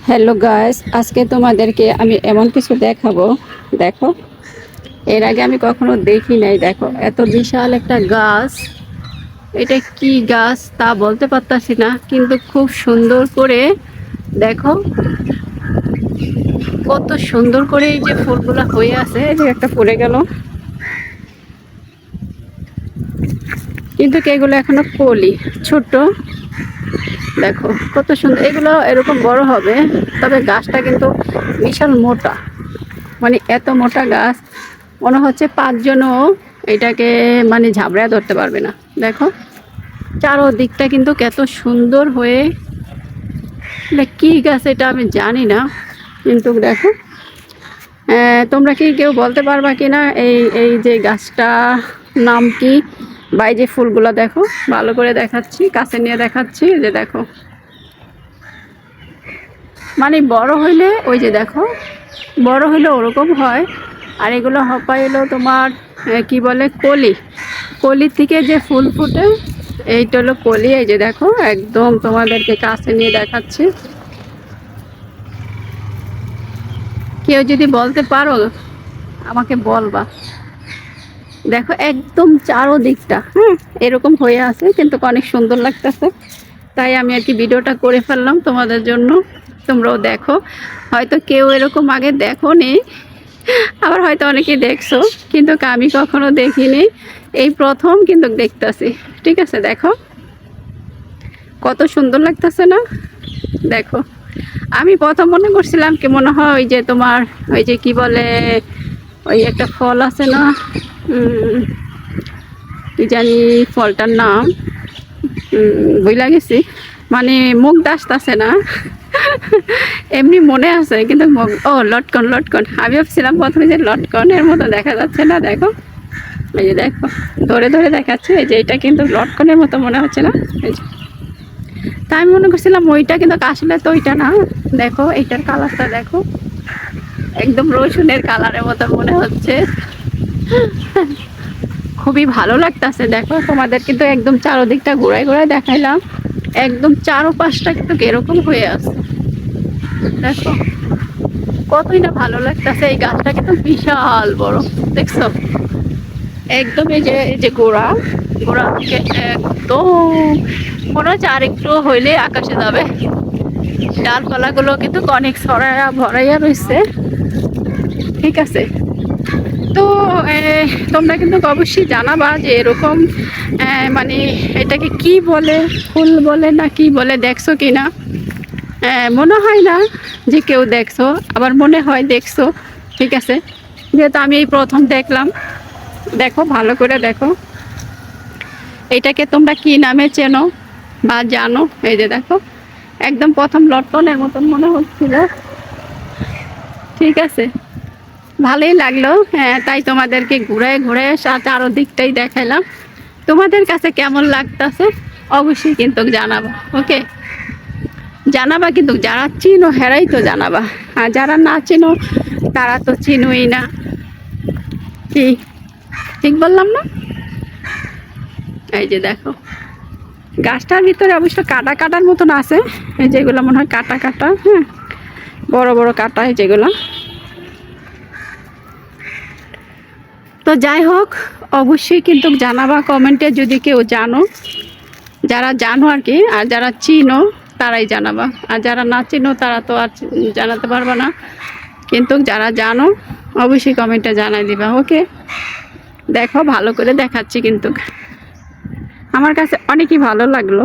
Hello guys, আজকে তোমাদেরকে আমি এমন কিছু দেখাবো। দেখো, এর আগে আমি কখনো দেখি নাই। দেখো, এত বিশাল একটা গাছ। এটা কি গাছ তা বলতে পারতাছি না, কিন্তু খুব সুন্দর করে দেখো, কত সুন্দর করে এই যে ফুলগুলা হয়ে আছে। এই যে একটা পড়ে গেল, কিন্তু এগুলো এখনো কলি, ছোট। দেখো কত সুন্দর, এগুলো এরকম বড় হবে, তবে গাছটা কিন্তু বিশাল মোটা। মানে এত মোটা গাছ, মনে হচ্ছে 5 জনও এটাকে মানে ঝাবড়ায় ধরতে পারবে না। দেখো চারোদিকটা কিন্তু কত সুন্দর হয়ে, এটা কি গাছ এটা আমি জানি না, কিন্তু দেখো তোমরা কি কেউ বলতে পারবা কি না এই এই যে গাছটা নাম কি? বা এই যে ফুলগুলো দেখো, ভালো করে দেখাচ্ছি, কাছে নিয়ে দেখাচ্ছি। যে দেখো, মানে বড় হইলে ওই যে দেখো, বড় হইলে ওরকম হয়। আর এগুলো হপাই হলো তোমার কি বলে, কলি। কলি থেকে যে ফুল ফুটে, এইটা হলো কলি। এই যে দেখো, একদম তোমাদেরকে কাছে নিয়ে দেখাচ্ছি। কেউ যদি বলতে পারো আমাকে বলবা। দেখো একদম চারোদিকটা এরকম হয়ে আছে, কিন্তু অনেক সুন্দর লাগতেছে। তাই আমি আর কি ভিডিওটা করে ফেললাম তোমাদের জন্য, তোমরাও দেখো। হয়তো কেউ এরকম আগে দেখো নি, আবার হয়তো অনেকেই দেখছো, কিন্তু আমি কখনো দেখিনি, এই প্রথম কিন্তু দেখতেছি। ঠিক আছে, দেখো কত সুন্দর লাগতেছে না? দেখো, আমি প্রথম মনে করছিলাম কি, মনে হয় ওই যে তোমার ওই যে কি বলে, ওই একটা ফল আছে না, কি জানি ফলটার নাম, ভুলে গেছি। মানে মুখ আসতেছে না, এমনি মনে আছে কিন্তু ও লটকন, লটকন। আমি ভাবছিলাম প্রথমে যে লটকনের মতো দেখা যাচ্ছে না। দেখো এই যে দেখো, ধরে ধরে দেখাচ্ছে, এই যে এটা কিন্তু লটকনের মতো মনে হচ্ছে না? এই যে, তাই আমি মনে করছিলাম ওইটা, কিন্তু আসলে তো ওইটা না। দেখো এইটার কালারটা দেখো, একদম রসুনের কালারের মতো মনে হচ্ছে। খুবই ভালো লাগতেছে। দেখো তোমাদের কিন্তু একদম চারোদিকটা ঘুরায় ঘুরায় দেখাইলাম, একদম চারোপাশটা কিন্তু এরকম হয়ে আছে। দেখো কতই না ভালো লাগতেছে। এই গাছটা কিন্তু বিশাল বড়, দেখছো? একদম এই যে গোড়া, গোড়া থেকে একদম মনে হচ্ছে আর একটু হইলে আকাশে যাবে। ডালপালাগুলো কিন্তু অনেক ছড়াইয়া ভরাইয়া রয়েছে। ঠিক আছে, তো তোমরা কিন্তু অবশ্যই জানাবা যে এরকম মানে এটাকে কি বলে, ফুল বলে না কি বলে, দেখছো কি না? মনে হয় না যে কেউ দেখছো, আবার মনে হয় দেখছো। ঠিক আছে, যেহেতু আমি এই প্রথম দেখলাম। দেখো ভালো করে দেখো, এটাকে তোমরা কি নামে চেনো বা জানো? এই যে দেখো, একদম প্রথম লটকনের মতন মনে হচ্ছিল। ঠিক আছে, ভালোই লাগলো। হ্যাঁ, তাই তোমাদেরকে ঘুরে ঘুরে চারো দিকটাই দেখাইলাম। তোমাদের কাছে কেমন লাগতেছে অবশ্যই কিন্তু জানাবা। ওকে, জানাবা, কিন্তু যারা চিনো হেরাই তো জানাবা, আর যারা না চিনো তারা তো চিনোই না। কি ঠিক বললাম না? এই যে দেখো, গাছটার ভিতরে অবশ্য কাটা কাটার মতন আছে, এই যেগুলো মনে হয় কাটা কাটা। হ্যাঁ, বড় বড় কাটা এই যেগুলো। তো যাই হোক, অবশ্যই কিন্তু জানাবা কমেন্টে যদি কেউ জানো, যারা জানো আর কি। আর যারা চিনো তারাই জানাবা, আর যারা না চিনো তারা তো আর জানাতে পারবে না। কিন্তু যারা জানো অবশ্যই কমেন্টে জানাই দিবা। ওকে, দেখো ভালো করে দেখাচ্ছি, কিন্তু আমার কাছে অনেকই ভালো লাগলো।